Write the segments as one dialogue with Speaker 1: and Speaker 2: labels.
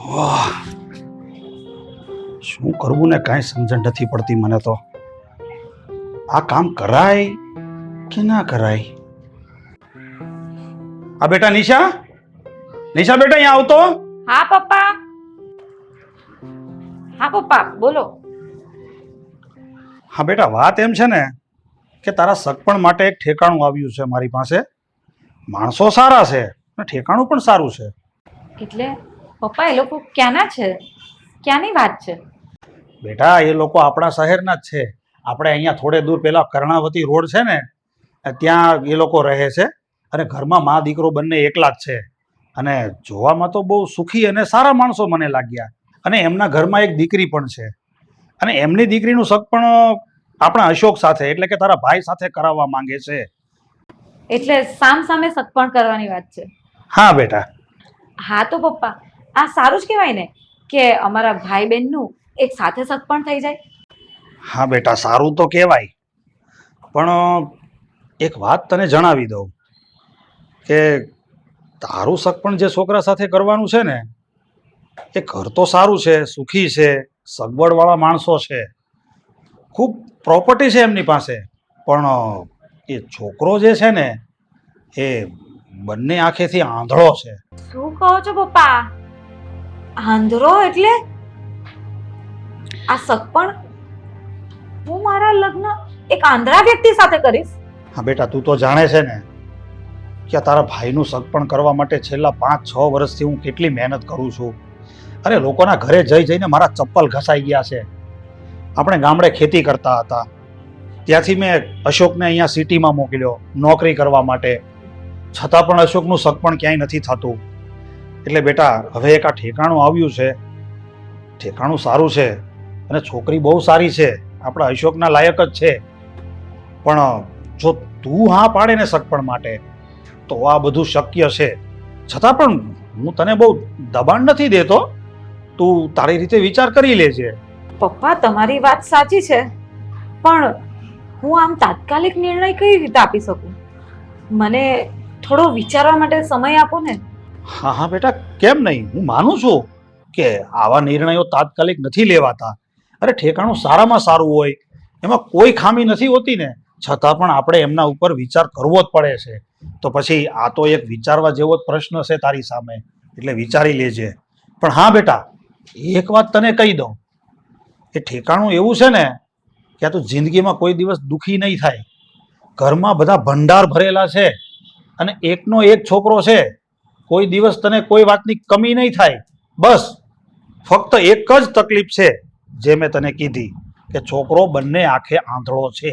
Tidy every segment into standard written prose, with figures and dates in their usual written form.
Speaker 1: વાહ, શું કરવું ને કાંઈ સમજણ નથી પડતી મને તો. આ કામ કરાય કે ના કરાય? આ બેટા નિશા, નિશા બેટા અહીંયા આવતો.
Speaker 2: હા પપ્પા. હા પપ્પા બોલો.
Speaker 1: હા બેટા, વાત એમ છે ને કે તારા સગપણ માટે એક ઠેકાણું આવ્યું છે મારી પાસે. માણસો સારા છે અને ઠેકાણું પણ સારું છે.
Speaker 2: એટલે પપ્પા એ લોકો ક્યાંના છે? ક્યાંની વાત છે?
Speaker 1: બેટા એ લોકો આપણા શહેરના જ છે. આપણે અહીંયા થોડે દૂર પેલા કર્ણાવતી રોડ છે ને ત્યાં એ લોકો રહે છે અને ઘરમાં મા દીકરો બંને એકલા જ છે. અને જોવામાં તો બહુ સુખી અને સારા માણસો મને લાગ્યા. અને એમના ઘરમાં એક દીકરી પણ છે અને એમની દીકરીનું સગપણ આપણા અશોક સાથે એટલે કે તારા ભાઈ સાથે કરાવવા માંગે છે.
Speaker 2: એટલે સામ સામે સગપણ કરવાની વાત છે.
Speaker 1: હા બેટા.
Speaker 2: હા તો પપ્પા આ સારું જ કહેવાય ને કે અમારા ભાઈ બહેનનું એક સાથે સગપણ થઈ જાય.
Speaker 1: હા બેટા, સારું તો કહેવાય, પણ એક વાત તને જણાવી દઉં કે તારું સગપણ જે છોકરા સાથે કરવાનું છે ને એ ઘર તો સારું છે, સુખી છે, સગવડવાળા માણસો છે, ખૂબ પ્રોપર્ટી છે એમની પાસે, પણ એ છોકરો જે છે ને એ બંને આંખેથી આંધળો છે.
Speaker 2: શું કહો છો પપ્પા? આંધળો એટલે આ સગપણ હું મારા લગ્ન એક આંધળા વ્યક્તિ સાથે કરીશ?
Speaker 1: હા બેટા, તું તો જાણે છે ને કે તારા ભાઈનું સગપણ કરવા માટે છેલ્લા 5-6 વર્ષથી હું કેટલી મહેનત કરું છું. અરે લોકોના ઘરે જઈ જઈને મારા ચપ્પલ ઘસાઈ ગયા છે. આપણે ગામડે ખેતી કરતા હતા ત્યાંથી મેં અશોકને અહીંયા સિટીમાં મોકલ્યો નોકરી કરવા માટે, છતાં પણ અશોકનું સગપણ ક્યાંય નથી થતું. એટલે બેટા હવે એક આ ઠેકાણું આવ્યું છે. ઠેકાણું સારું છે અને છોકરી બહુ સારી છે, આપણા અશોકના લાયક જ છે. પણ જો તું હા પાડે ને સગપણ માટે તો આ બધું શક્ય છે. છતાં પણ હું તને બહુ દબાણ નથી દેતો, તું તારી રીતે વિચાર કરી લેજે.
Speaker 2: પપ્પા તમારી વાત સાચી છે, પણ હું આમ તાત્કાલિક નિર્ણય કઈ રીતે આપી શકું? મને થોડો વિચારવા માટે સમય આપો ને.
Speaker 1: હા હા બેટા, કેમ નહીં, હું માનું છું કે આવા નિર્ણયો તાત્કાલિક નથી લેવાતા. અરે ઠેકાણું સારામાં સારું હોય, એમાં કોઈ ખામી નથી હોતી ને, છતાં પણ આપણે એમના ઉપર વિચાર કરવો જ પડે છે. તો પછી આ તો એક વિચારવા જેવો જ પ્રશ્ન છે તારી સામે, એટલે વિચારી લેજે. પણ હા બેટા, એક વાત તને કહી દઉં, એ ઠેકાણું એવું છે ને કે આ તું જિંદગીમાં કોઈ દિવસ દુઃખી નહીં થાય. ઘરમાં બધા ભંડાર ભરેલા છે અને એકનો એક છોકરો છે, કોઈ દિવસ તને કોઈ વાતની કમી નહીં થાય. બસ ફક્ત એક જ તકલીફ છે જે મેં તને કીધી કે છોકરો બંને આંખે આંધળો છે.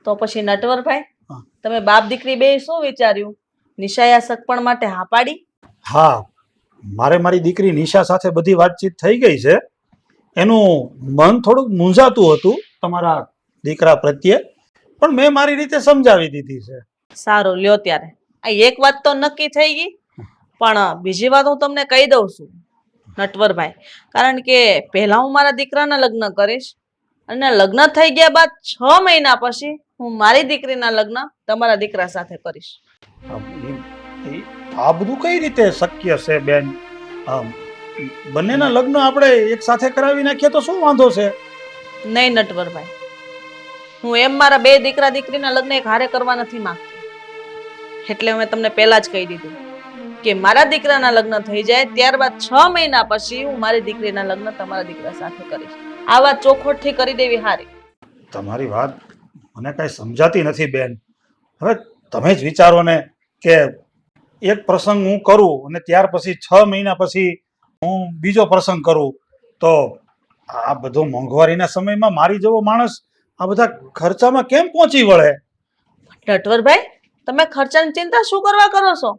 Speaker 3: તો પછી નટવરભાઈ,
Speaker 1: હા.
Speaker 3: તમે બાપ દીકરી બે શું વિચાર્યું? નિશાએ આ સગપણ માટે હા પાડી?
Speaker 1: હા, મારી દીકરી નિશા સાથે બધી વાતચીત થઈ ગઈ છે. એનું મન થોડુંક મૂંઝાતું હતું તમારા દીકરા પ્રત્યે, પણ મેં મારી રીતે સમજાવી દીધી છે.
Speaker 3: સારું લ્યો ત્યારે, આ એક વાત તો નક્કી થઈ ગઈ. પણ બીજી વાત હું તમને કહી દઉં છું નટવરભાઈ, કારણ કે પહેલા હું મારા દીકરાના લગ્ન કરીશ અને લગ્ન થઈ ગયા બાદ 6 મહિના પછી હું મારી દીકરીના લગ્ન તમારા દીકરા સાથે કરીશ.
Speaker 1: આ બધું કઈ રીતે શક્ય છે બેન? બંનેના લગ્ન આપણે એક સાથે કરાવી નાખીએ તો શું વાંધો છે?
Speaker 3: નહીં નટવરભાઈ, હું એમ મારા 2 દીકરા દીકરીના લગ્ન એક હારે કરવા નથી માંગતી, એટલે મેં તમને પહેલા જ કહી દીધું કે મારા દીકરાના લગ્ન થઈ જાય ત્યારબાદ 6 મહિના પછી હું મારી દીકરીના લગ્ન તમારા દીકરા સાથે કરીશ. આ વાત ચોખવટથી કરી દેવી હારી.
Speaker 1: તમારી વાત મને કઈ સમજાતી નથી બેન. હવે તમે જ વિચારો ને કે એક પ્રસંગ હું કરું અને ત્યાર પછી 6 મહિના પછી હું બીજો પ્રસંગ કરું, તો આ બધો મોંઘવારીના સમયમાં મારી જેવો માણસ આ બધા ખર્ચામાં કેમ પહોંચી વળે?
Speaker 3: નટવરભાઈ, તમે ખર્ચાની ચિંતા શું કરવા કરો છો?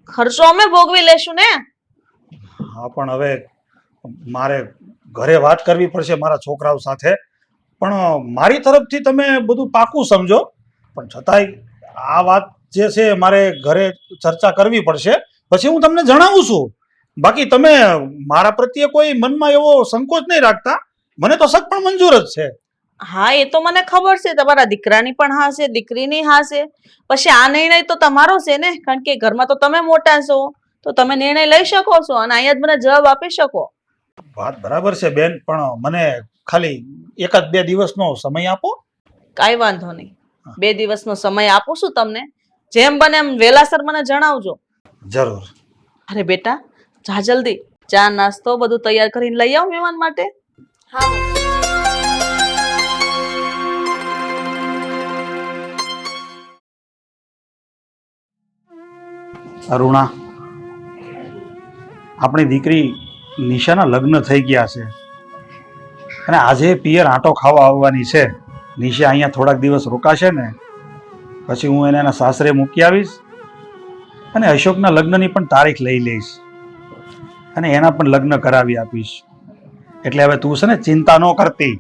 Speaker 3: ખર્ચો અમે ભોગવી લેશું ને.
Speaker 1: હા, પણ હવે મારે ઘરે વાત કરવી પડશે મારા છોકરાઓ સાથે. પણ મારી તરફથી તમે બધું પાકું સમજો, પણ છતાંય આ વાત જે છે મારે ઘરે ચર્ચા કરવી પડશે. પછી હું તમને જણાવું છું. બાકી તમે મારા પ્રત્યે કોઈ મનમાં એવો સંકોચ નહીં રાખતા. મને તો શક પણ મંજૂર જ છે.
Speaker 3: હા, એ તો મને ખબર છે. તમારા દીકરાની પણ હા છે, દીકરીની હા છે. પછી આ નિર્ણય તો તમારો છે ને, કારણ કે ઘરમાં તો તમે મોટા છો, તો તમે નિર્ણય લઈ શકો છો અને અહીંયા જ મને જવાબ આપી શકો.
Speaker 1: વાત બરાબર છે બેન, પણ મને ખાલી 1-2 દિવસનો સમય આપો.
Speaker 3: કાંઈ વાંધો નહીં, 2 દિવસનો સમય આપું છું તમને. જેમ બને એમ વહેલાસર મને જણાવજો.
Speaker 1: જરૂર.
Speaker 3: અરે બેટા, જા જલ્દી. ચા નાસ્તો બધું તૈયાર કરીને લઈ આવ મહેમાન માટે.
Speaker 2: હા.
Speaker 1: અરુણા, આપણી દીકરી નિશાના લગ્ન થઈ ગયા છે અને આજે પિયર આંટો ખાવા આવવાની છે. નિશા અહીંયા થોડાક દિવસ રોકાશે ને પછી હું એને એના સાસરે મૂકી આવીશ અને અશોકના લગ્નની પણ તારીખ લઈ લઈશ અને એના પણ લગ્ન કરાવી આપીશ. એટલે હવે તું છે ને ચિંતા ન કરતી.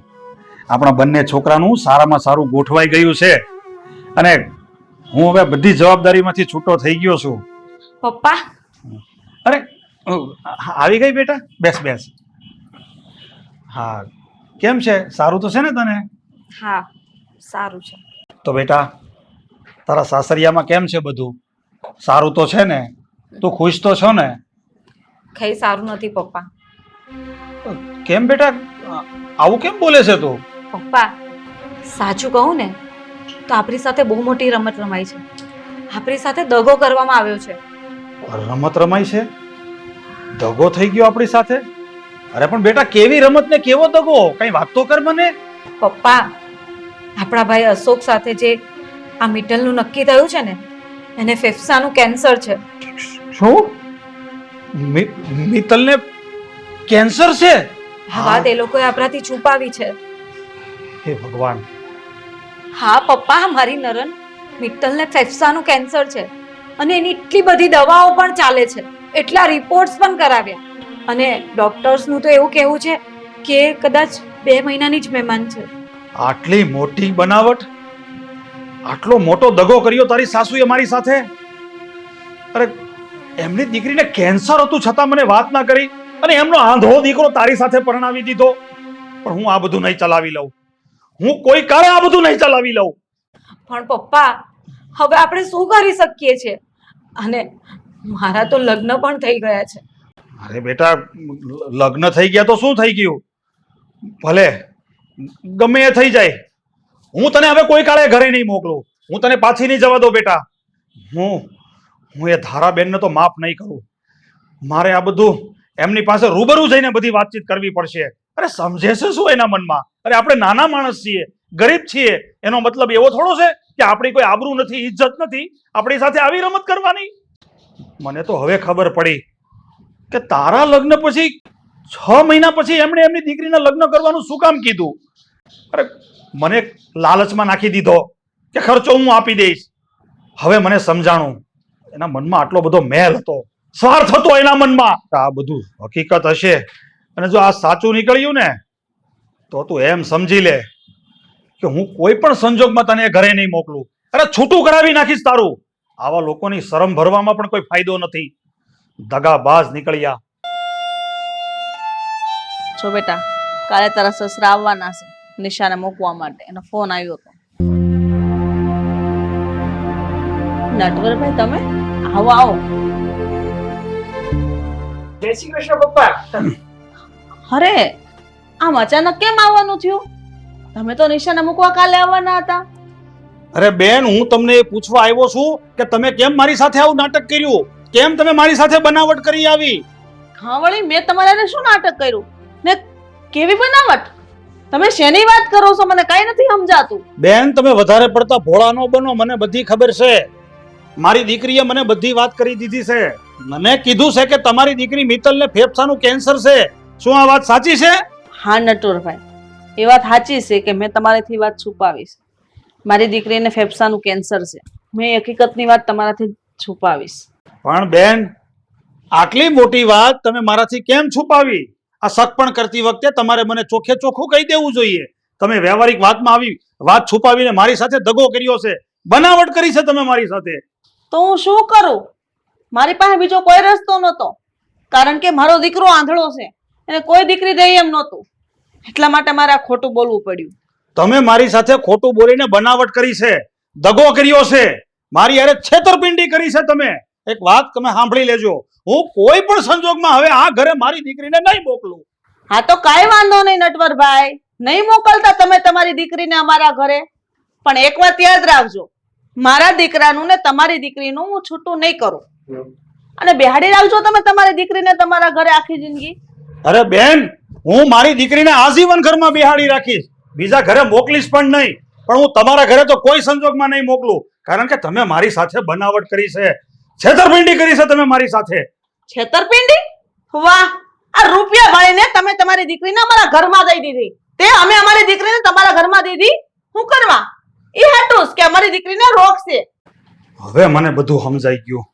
Speaker 1: આપણા બંને છોકરાનું સારામાં સારું ગોઠવાઈ ગયું છે અને હું હવે બધી જવાબદારીમાંથી છૂટો થઈ ગયો છું.
Speaker 2: પપ્પા,
Speaker 1: અરે આવી ગઈ બેટા, બેસ બેસ. હા, કેમ છે? સારું તો છે ને તને?
Speaker 2: હા સારું છે.
Speaker 1: તો બેટા, તારા સાસરિયામાં કેમ છે બધું? સારું તો છે ને? તું ખુશ તો છો ને?
Speaker 2: કઈ સારું નથી પપ્પા.
Speaker 1: કેમ બેટા, આવું કેમ બોલે છે તું?
Speaker 2: પપ્પા, સાચું કહું ને તો આપણી સાથે બહુ મોટી રમત રમાઈ છે. આપણી સાથે દગો કરવામાં આવ્યો છે.
Speaker 1: રમત રમાઈ છે? દગો થઈ ગયો આપણી સાથે? અરે પણ બેટા, કેવી રમત ને કેવો દગો? કઈ વાત તો કર મને.
Speaker 2: પપ્પા, આપણા ભાઈ અશોક સાથે જે આ મિટલનું નક્કી થયું છે ને, એને ફેફસાનું કેન્સર છે.
Speaker 1: શું? મિત્તલને કેન્સર છે?
Speaker 2: આ વાત એ લોકોએ આપણાથી છુપાવી છે.
Speaker 1: હે ભગવાન.
Speaker 2: હા પપ્પા, મારી નરન, મિત્તલને ફેફસાનું કેન્સર છે અને એની એટલી બધી દવાઓ પણ ચાલે છે, એટલા રિપોર્ટ્સ પણ કરાવ્યા અને ડોક્ટર્સનું તો એવું કહેવું છે કે કદાચ 2 મહિનાની જ મહેમાન છે.
Speaker 1: આટલી મોટી બનાવટ, આટલો મોટો દગો કર્યો તારી સાસુએ મારી સાથે? અરે, એમની દીકરીને કેન્સર હતું છતાં મને વાત ના કરી અને એમનો આંધળો દીકરો તારી સાથે પરણાવી દીધો. પણ હું આ બધું નહીં ચલાવી લઉં. હું કોઈ કાળે આ બધું નહીં ચલાવી લઉં.
Speaker 2: પણ પપ્પા, હવે આપણે શું કરી શકીએ છીએ? અને મારા તો લગ્ન પણ થઈ ગયા છે.
Speaker 1: અરે બેટા, લગ્ન થઈ ગયા તો શું થઈ ગયું? ભલે ગમે એ થઈ જાય. હું તને હવે કોઈ કાળે ઘરે નહીં મોકલું. હું તને પાછી નહીં જવા દઉં બેટા. હું એ ધારાબેનને તો માફ નહીં કરું. મારે આ બધું એમની પાસે રૂબરૂ જઈને બધી વાતચીત કરવી પડશે. અરે સમજે છે શું એના મનમાં? અરે આપણે નાના માણસ છીએ, ગરીબ છીએ. એનો મતલબ એવો થોડો છે કે આપણી કોઈ આબરૂ નથી, ઇજ્જત નથી, આપણી સાથે આવી રમત કરવાની. મને તો હવે ખબર પડી કે તારા લગ્ન પછી 6 મહિના પછી એમણે એમની દીકરીના લગ્ન કરવાનું શું કામ કીધું? અરે, મને લાલચમાં નાખી દીધો કે ખર્ચો હું આપી દઈશ. હવે મને સમજાણું, એના મનમાં આટલો બધો મેલ હતો, સ્વાર્થ હતો એના મનમાં. આ બધું હકીકત હશે અને જો આ સાચું નીકળ્યું ને તો તું એમ સમજી લે કે હું કોઈ પણ સંજોગમાં તને ઘરે નહીં મોકલું. અરે, છૂટું કરાવી નાખીશ તારું. આવા લોકોની શરમ ભરવામાં પણ કોઈ ફાયદો નથી. દગાબાજ નીકળ્યા.
Speaker 3: જો બેટા, કાલે તારા સસરા આવવાના છે નિશાને મૂકવા માટે. એનો ફોન આવ્યો હતો. નટવરભાઈ, તમે આવો આવો.
Speaker 4: જય શ્રી કૃષ્ણ પપ્પા.
Speaker 3: અરે, આમ અચાનક કેમ આવવાનું થયું? તમે તો નિશાને મૂકવા કાલે આવવાના હતા.
Speaker 1: અરે બેન, હું તમને એ પૂછવા આવ્યો છું કે તમે કેમ મારી સાથે આવું નાટક કર્યું? કેમ તમે મારી સાથે બનાવટ કરી આવી?
Speaker 3: હા વળી મેં તમારા હારે શું નાટક કર્યું ને કેવી બનાવટ? તમે શેની વાત કરો છો? મને કઈ નથી સમજાતું.
Speaker 1: બેન, તમે વધારે પડતા ભોળા ન બનો. મને બધી ખબર છે. મારી દીકરીએ મને બધી વાત કરી દીધી છે. મને કીધું છે કે તમારી દીકરી મિત્તલને ફેફસાનું કેન્સર છે. શું આ વાત સાચી છે?
Speaker 3: હા નટવરભાઈ, એ વાત સાચી છે કે મેં તમારાથી વાત છુપાવીશ. મારી દીકરીને ફેફસાનું કેન્સર છે. મેં હકીકતની વાત તમારાથી છુપાવીશ.
Speaker 1: પણ બેન, આટલી મોટી વાત તમે મારાથી કેમ છુપાવી? આ સગપણ કરતી વખતે તમારે મને ચોખ્ખે ચોખ્ખું કહી દેવું જોઈએ. તમે વ્યવહારિક વાતમાં આવી વાત છુપાવીને મારી સાથે દગો કર્યો છે, બનાવટ કરી છે તમે મારી સાથે.
Speaker 3: તો હું શું કરું? મારી પાસે બીજો કોઈ રસ્તો નહોતો, કારણ કે મારો દીકરો આંધળો છે અને કોઈ દીકરી દે એમ નહોતું. એટલા માટે મારે આ ખોટું બોલવું પડ્યું.
Speaker 1: તમે મારી સાથે ખોટું બોલીને બનાવટ કરી છે, દગો કર્યો છે, મારી હારે છેતરપિંડી કરી છે તમે. એક વાત તમે સાંભળી લેજો, હું કોઈ પણ સંજોગમાં હવે આ ઘરે મારી દીકરીને નહીં મોકલું.
Speaker 3: હા તો કાંઈ વાંધો નહીં નટવરભાઈ, નહીં મોકલતા તમે તમારી દીકરીને અમારા ઘરે. પણ એક વાત યાદ રાખજો, મારા દીકરાનું ને તમારી દીકરીનું હું છૂટું નહીં કરું. અને બેહાડી રાખજો તમે તમારી દીકરીને તમારા ઘરે આખી જિંદગી.
Speaker 1: અરે બેન, હું મારી દીકરીને આજીવન ઘરમાં બેહાડી રાખીશ, બીજા ઘરે મોકલીશ પણ નહીં. પણ હું તમારા ઘરે તો કોઈ સંજોગમાં નહીં મોકલું, કારણ કે તમે મારી સાથે બનાવટ કરી છે, છેતરપિંડી કરી છે તમે મારી સાથે.
Speaker 3: છેતરપિંડી? વાહ! આ રૂપિયા ભાળીને તમે તમારી દીકરીને અમારા ઘરમાં દઈ દીધી. તે અમે અમારી દીકરીને તમારા ઘરમાં દીધી શું કરવા? એ હતું કે અમારી દીકરીને રોગ છે.
Speaker 1: હવે મને બધું સમજાઈ ગયું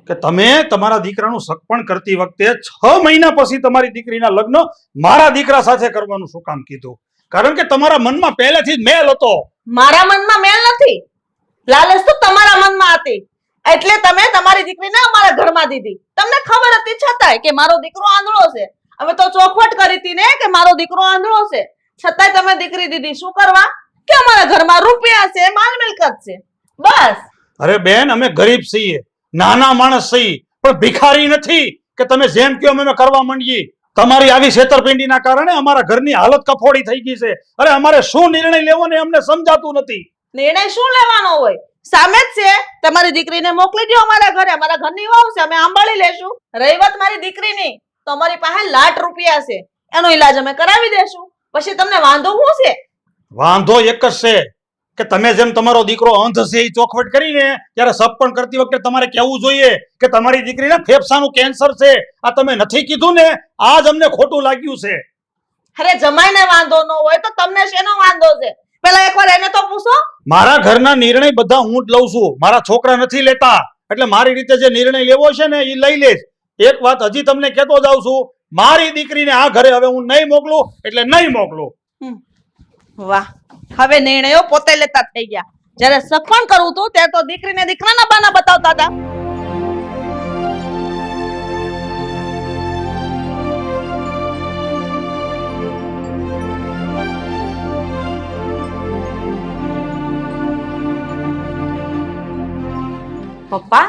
Speaker 1: કે તમે તમારા દીકરાનું સગપણ કરતી વખતે 6 મહિના પછી તમારી દીકરીના લગ્ન મારા દીકરા સાથે કરવાનું શું કામ કીધું? કારણ કે તમારા મનમાં પહેલેથી જ મેલ હતો.
Speaker 3: મારા મનમાં મેલ નથી, લાલચ તો તમારા મનમાં હતી. એટલે તમે તમારી દીકરીને અમારા ઘરમાં દીધી. તમને ખબર હતી છતાંય કે મારો દીકરો આંધળો છે. અમે તો ચોખવટ કરી હતી ને કે મારો દીકરો આંધળો છે, છતાંય તમે દીકરી દીધી. શું કરવા? કે અમારા ઘરમાં રૂપિયા છે, માલ મિલકત છે, બસ.
Speaker 1: અરે બેન, અમે ગરીબ છીએ, નાના માણસ છીએ, પણ ભિખારી નથી કે તમે જેમ કહો અમે કરવા માંડીએ. તમારી આવી છેતરપિંડીના કારણે અમારા ઘરની હાલત કફોડી થઈ ગઈ છે. અરે અમારે શું નિર્ણય લેવો ને અમને સમજાતું નથી.
Speaker 3: નિર્ણય શું લેવાનો હોય? સામે જ છે, તમારી દીકરીને મોકલી દો અમારા ઘરે. અમારા ઘરની વહુ છે, અમે સાંભળી લેશું. રહી વાત મારી દીકરીની, તો અમારી પાસે લાખ રૂપિયા છે, એનો ઈલાજ અમે કરાવી દેશું. પછી તમને વાંધો શું છે?
Speaker 1: વાંધો એક જ છે કે તમે જેમ તમારો દીકરો અંધ છે એ ચોખવટ કરીને ત્યારે સગપણ કરતી વખતે તમારે કહેવું જોઈએ કે તમારી દીકરીને ફેફસાનું કેન્સર છે. આ તમે નથી કીધું ને, આજ અમને ખોટું લાગ્યું છે.
Speaker 3: અરે જમાઈને વાંધો ન હોય તો તમને શેનો વાંધો છે? પેલા એકવાર એને તો પૂછો.
Speaker 1: મારા ઘરના નિર્ણય બધા હું જ લઉં છું, મારા છોકરા નથી લેતા. એટલે મારી રીતે જે નિર્ણય લેવો છે ને એ લઈ લઈશ. એક વાત હજી તમને કહેતો જાઉં છું, મારી દીકરીને આ ઘરે હવે હું નહીં મોકલું એટલે નહીં મોકલું.
Speaker 3: વાહ! હવે નિર્ણયો પોતે લેતા થઈ ગયા. જ્યારે સગપણ કરવું હતું ત્યારે તો દીકરીને દીકરાના બાના બતાવતા હતા.
Speaker 2: પપ્પા,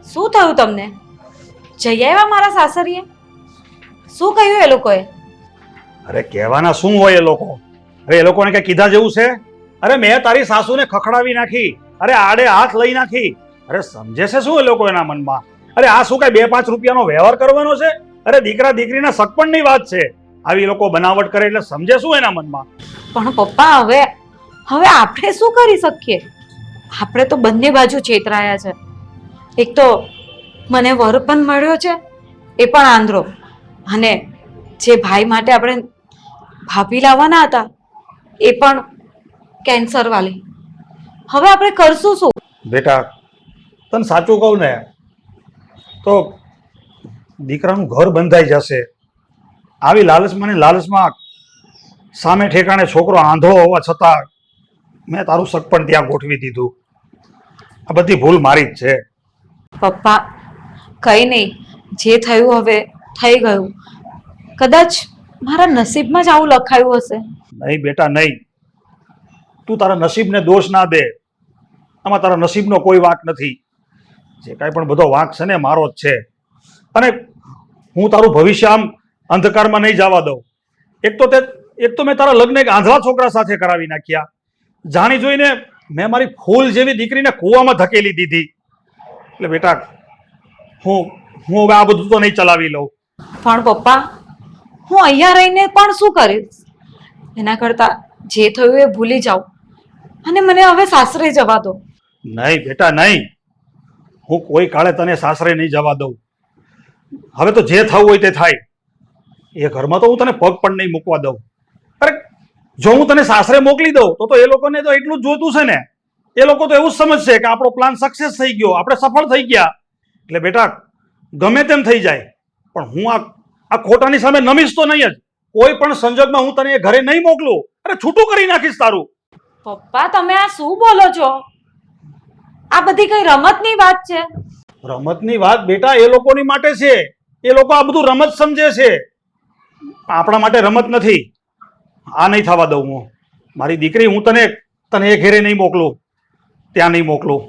Speaker 2: શું થયું તમને? જઈ આવ્યા મારા સાસરીએ? શું કહ્યું એ લોકોએ?
Speaker 1: અરે કહેવાના શું હોય એ લોકો? અરે એ લોકોને કઈ કીધા જેવું છે? અરે મેં તારી સાસુને ખખડાવી નાખી, અરે આડે હાથ લઈ નાખી. અરે સમજે છે શું એ લોકો એના મનમાં? અરે આ શું કઈ 2-5 રૂપિયાનો વ્યવહાર કરવાનો છે? અરે દીકરા દીકરીના સગપણની વાત છે. આવી લોકો બનાવટ કરે એટલે સમજે શું એના મનમાં?
Speaker 2: પણ પપ્પા, હવે આપણે શું કરી શકીએ? આપણે તો બંને બાજુ છેતરાયા છે. એક તો મને વર પણ મળ્યો છે, એ પણ આંધળો, અને જે ભાઈ માટે આપણે ભાભી લાવવાના હતા એ પણ કેન્સર વાળી. હવે આપણે કરશું શું?
Speaker 1: બેટા, તને સાચું કહું ને તો દીકરાનું ઘર બંધાઈ જશે. આવી લાલચમાં ને લાલચમાં સામે ઠેકાણે છોકરો આંધળો હોવા છતાં મેં તારું સગપણ ત્યાં ગોઠવી દીધું. આ બધી ભૂલ મારી જ છે.
Speaker 2: પપ્પા, કઈ નહીં, જે થયું હવે થઈ ગયું. કદાચ મારા નસીબમાં જ આવું લખાયું હશે.
Speaker 1: નહીં બેટા, નહીં. તું તારા નસીબને દોષ ના દે. આમાં તારા નસીબનો કોઈ વાંક નથી. જે કાંઈ પણ બધો વાંક છે ને મારો જ છે. અને હું તારું ભવિષ્ય આમ અંધકારમાં નહીં જવા દઉં. એક તો મેં તારા લગ્ન એક આંધળા છોકરા સાથે કરાવી નાખ્યા. જાણી જોઈને મેં મારી ફૂલ જેવી દીકરીને કૂવામાં ધકેલી દીધી. એટલે બેટા, હું હવે આ બધું તો નહીં ચલાવી લઉં.
Speaker 2: પણ પપ્પા હું અહીંયા રહીને પણ શું કરીશ? એના કરતા જે થયું એ ભૂલી જાઓ અને મને હવે સાસરે જવા દો.
Speaker 1: નહીં બેટા નહીં, હું કોઈ કાળે તને સાસરે નહીં જવા દઉં. હવે તો જે થવું હોય તે થાય. એ ઘરમાં તો હું તને પગ પણ નહીં મૂકવા દઉં. અરે જો હું તને સાસરે મોકલી દઉં તો એ લોકોને તો એટલું જ જોતું છે ને. એ લોકો તો એવું જ સમજશે કે આપણો પ્લાન સક્સેસ થઈ ગયો, આપણે સફળ થઈ ગયા. એટલે બેટા ગમે તેમ થઈ જાય, પણ હું આ ખોટાની સામે નમીશ તો નહીં જ. કોઈ પણ સંજોગમાં હું તને એ ઘરે નહીં મોકલું. અરે છૂટું કરી નાખીશ તારું.
Speaker 2: પપ્પા તમે આ શું બોલો છો? આ બધી કઈ રમતની વાત છે?
Speaker 1: રમતની વાત બેટા એ લોકોની માટે છે. એ લોકો આ બધું રમત સમજે છે, આપણા માટે રમત નથી. આ નહીં થવા દઉં હું. મારી દીકરી, હું તને એ ઘેરે નહીં મોકલું, ત્યાં નહીં મોકલું.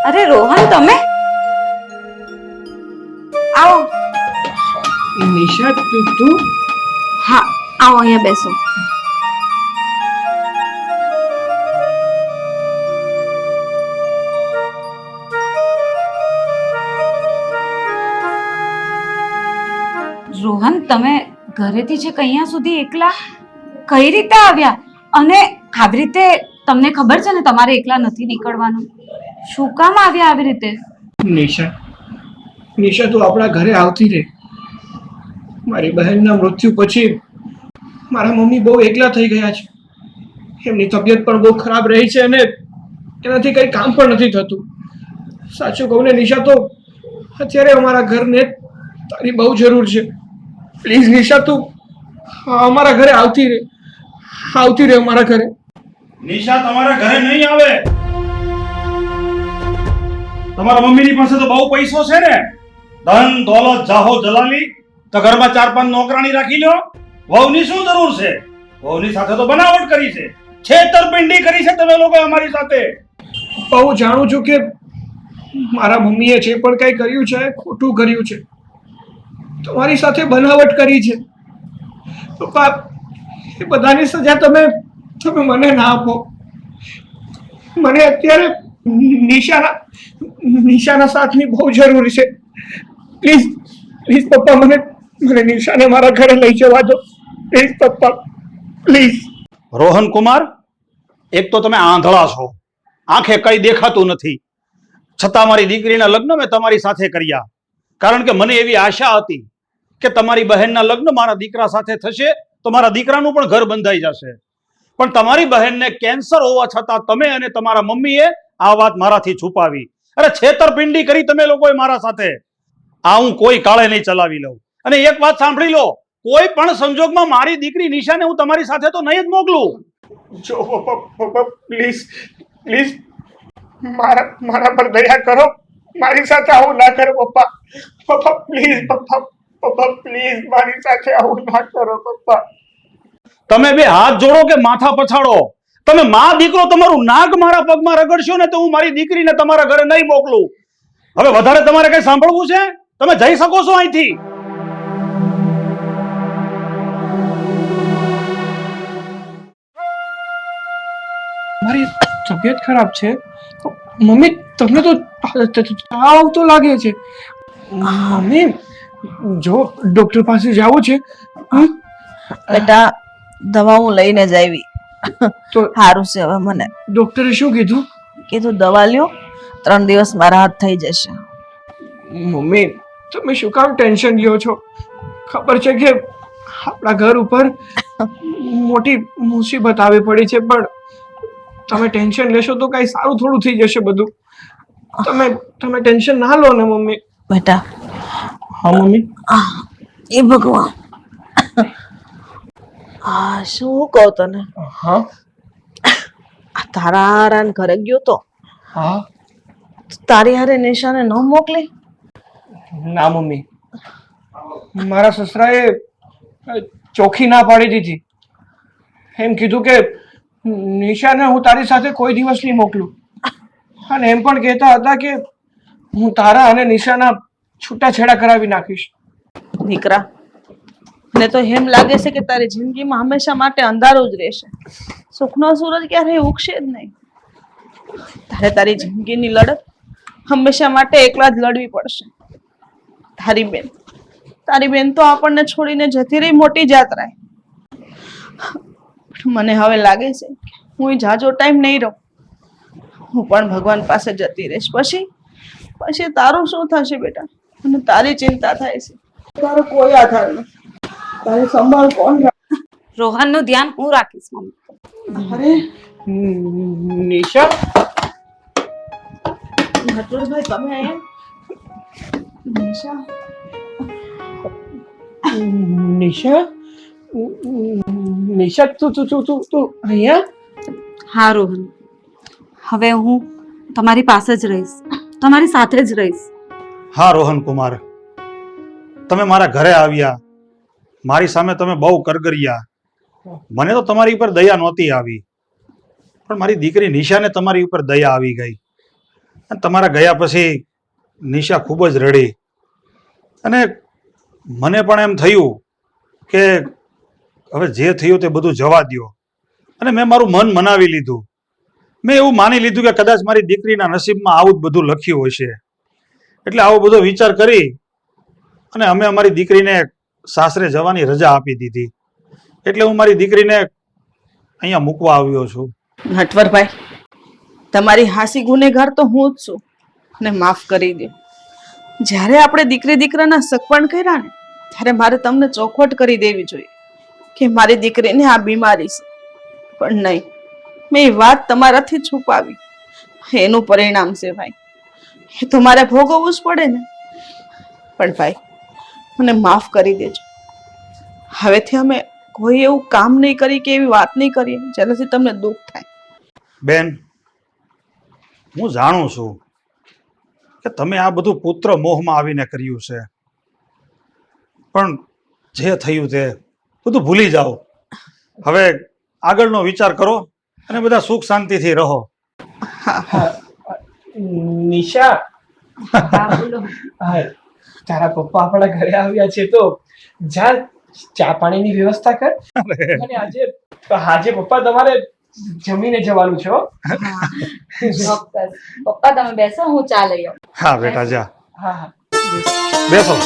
Speaker 2: અરે રોહન તમે આવો.
Speaker 4: નિશા તું
Speaker 2: હા આવો અહીંયા બેસો. રોહન તમે ઘરેથી છે અહીંયા સુધી એકલા કઈ રીતે આવ્યા? અને આવી રીતે તમને ખબર છે ને તમારે એકલા નથી નીકળવાનું. શું કામ આવ્યા આવી રીતે?
Speaker 4: નિશા તું આપણા ઘરે આવતી રહે. મારી બહેનના મૃત્યુ પછી મારા મમ્મી બહુ એકલા થઈ ગયા છે. એમની તબિયત પણ બહુ ખરાબ રહી છે અને એનાથી કંઈ કામ પણ નથી થતું. સાચું કહું ને નિશા, તો અત્યારે અમારા ઘરને તારી બહુ જરૂર છે. પ્લીઝ નિશા તું અમારા ઘરે આવતી રહે અમારા ઘરે.
Speaker 1: નિશા તમારા ઘરે નહીં આવે. તમારા મમ્મીની પાસે તો બહુ પૈસો છે ને, ધન દોલત જાહો જલાલી. તો ઘરમાં 4-5 નોકરાણી રાખી લો. વહુની શું જરૂર છે? વહુની સાથે તો બનાવટ કરી છે, છેતરપિંડી કરી છે તમે લોકો અમારી સાથે.
Speaker 4: પપ્પા હું જાણું છું કે મારા મમ્મીએ જે પણ કંઈ કર્યું છે એ ખોટું કર્યું છે. તમારી સાથે બનાવટ કરી છે. પપ્પા એ બધાની સજા તમે મને ના આપો. મને અત્યારે નિશાના સાથની બહુ જરૂર છે. પ્લીઝ પપ્પા મને નિશાને મારા ઘરે લઈ જવા દો. પ્લીઝ પપ્પા પ્લીઝ.
Speaker 1: રોહન કુમાર, એક તો તમે આંધળા છો, આંખે કઈ દેખાતું નથી. છતાં મારી દીકરીના લગ્ન મેં તમારી સાથે કર્યા, કારણ કે મને એવી આશા હતી કે તમારી બહેનના લગ્ન મારા દીકરા સાથે થશે તો મારા દીકરાનું પણ ઘર બંધાઈ જશે. પણ તમારી બહેનને કેન્સર હોવા છતાં તમે અને તમારા મમ્મીએ આ વાત મારાથી છુપાવી. અરે છેતરપિંડી કરી તમે લોકોએ મારા સાથે. આ હું કોઈ કાળે નહીં ચલાવી લઉં. અને એક વાત સાંભળી લો, કોઈ પણ સંજોગમાં મારી દીકરી નિશાને હું તમારી સાથે તો નહીં જ મોકલું.
Speaker 4: જો પપ્પા પ્લીઝ મારા પર દયા કરો. મારી સાથે આવું ના કરો પપ્પા. પપ્પા પ્લીઝ મારી સાથે આવું ના કરો પપ્પા.
Speaker 1: તમે બે હાથ જોડો કે માથા પછાડો. તમે માં દીકરો તમારું નાક મારા પગમાં રગડશો ને તો હું મારી દીકરીને તમારા ઘરે નહીં મોકલું. હવે વધારે તમારે કઈ સાંભળવું છે? તમે જઈ શકો છો અહીંથી.
Speaker 4: મારી તબિયત ખરાબ છે. મમ્મી તમને તો તાવ તો લાગે છે. મમ્મી જો ડોક્ટર પાસે જવું છે.
Speaker 3: બેટા દવા હું લઈને જ આવી.
Speaker 4: તો
Speaker 3: સારું છે હવે. મને
Speaker 4: ડોક્ટરે શું કીધું?
Speaker 3: કીધું દવા લ્યો, 3 દિવસમાં રાહત થઈ જશે.
Speaker 4: મમ્મી તમે શું કામ ટેન્શન લ્યો છો? ખબર છે કે આપણા ઘર ઉપર મોટી મુસીબત આવી પડી છે, પણ તમે ટેન્શન લેશો તો કઈ સારું થોડું થઈ જશે બધું. તમે ટેન્શન ના લો ને મમ્મી.
Speaker 3: બેટા
Speaker 4: હા મમ્મી.
Speaker 3: એ ભગવાન, હા શું કહું તને?
Speaker 4: હા
Speaker 3: આ તારા હારાને ઘરે ગયો તો
Speaker 4: હા
Speaker 3: તારી હારે નિશાને ન મોકલે?
Speaker 4: ના મમ્મી, મારા સસરાએ ચોખ્ખી ના પાડી દીધી. એમ કીધું કે નિશાને હું તારી સાથે કોઈ દિવસ નહીં મોકલું, અને એમ પણ કહેતા હતા કે હું તારા અને નિશાના છૂટાછેડા કરાવી નાખીશ.
Speaker 3: દીકરા, મને તો એમ લાગે છે કે તારી જિંદગીમાં હંમેશા માટે અંધારું જ રહેશે. સુખનો સૂરજ ક્યારેય ઉગશે જ નહીં. તારે તારી જિંદગીની લડત હંમેશા માટે એકલા જ લડવી પડશે. તારી બેન તો આપણને છોડીને જતી રહી મોટી જાત્રાએ. મને હવે લાગે છે કે હું જાજો ટાઈમ નહીં રહું. હું પણ ભગવાન પાસે જતી રહીશ. પછી તારું શું થશે બેટા? અને તારી ચિંતા થાય છે. તારો કોઈ આધાર નથી. તારી સંભાળ કોણ રાખે?
Speaker 2: રોહનનું ધ્યાન હું રાખીશ મમ્મી.
Speaker 3: અરે
Speaker 4: નિશા,
Speaker 3: નટવરભાઈ, તમે અહીંયા? નિશા,
Speaker 4: નિશા, નિશા, તું અહીંયા?
Speaker 2: હા રોહન, હવે હું તમારી પાસે જ રહીશ, તમારી સાથે જ રહીશ.
Speaker 1: હા રોહન કુમાર, તમે મારા ઘરે આવ્યા, મારી સામે તમે બહુ કરગરિયા. મને તો તમારી ઉપર દયા નહોતી આવી, પણ મારી દીકરી નિશાને તમારી ઉપર દયા આવી ગઈ. અને તમારા ગયા પછી નિશા ખૂબ જ રડી, અને મને પણ એમ થયું કે હવે જે થયું તે બધું જવા દ્યો. અને મેં મારું મન મનાવી લીધું. મેં એવું માની લીધું કે કદાચ મારી દીકરીના નસીબમાં આવું જ બધું લખ્યું હશે. એટલે આવો બધો વિચાર કરી અને અમે અમારી દીકરીને સાસરે જવાની રજા આપી દીધી. એટલે હું મારી દીકરીને અહીંયા મૂકવા આવ્યો છું.
Speaker 3: નટવરભાઈ, તમારી હાસી ગુનેગાર તો હું જ છું, અને માફ કરી દો. જ્યારે આપણે દીકરી દીકરાના સગપણ કર્યા ને, ત્યારે મારે તમને ચોખવટ કરી દેવી જોઈએ કે મારી દીકરીને આ બીમારી છે. પણ નહીં, મેં એ વાત તમારાથી છુપાવી. એનું પરિણામ છે ભાઈ, એ તો મારે ભોગવવું જ પડે ને. પણ ભાઈ, મને માફ કરી દેજો. હવેથી અમે કોઈ એવું કામ નહીં કરી કે એવી વાત નહીં કરીએ જેનાથી તમને દુઃખ થાય.
Speaker 1: બેન, હું જાણું છું કે તમે આ બધું પુત્ર મોહમાં આવીને કર્યું છે, પણ જે થયું તે બધું ભૂલી જાઓ. હવે આગળનો વિચાર કરો અને બધા સુખ શાંતિથી રહો.
Speaker 4: નિશા, તારા પપ્પા આપણા ઘરે આવ્યા છે, તો જા ચા પાણીની વ્યવસ્થા કર. અને આજે પપ્પા તમારે જમીને જવાનું છે હો.
Speaker 2: ચોક્કસ. પપ્પા તમે બેસો, હું ચા લઈ આવું.
Speaker 1: હા બેટા, જા
Speaker 4: હા હા
Speaker 1: બેસો.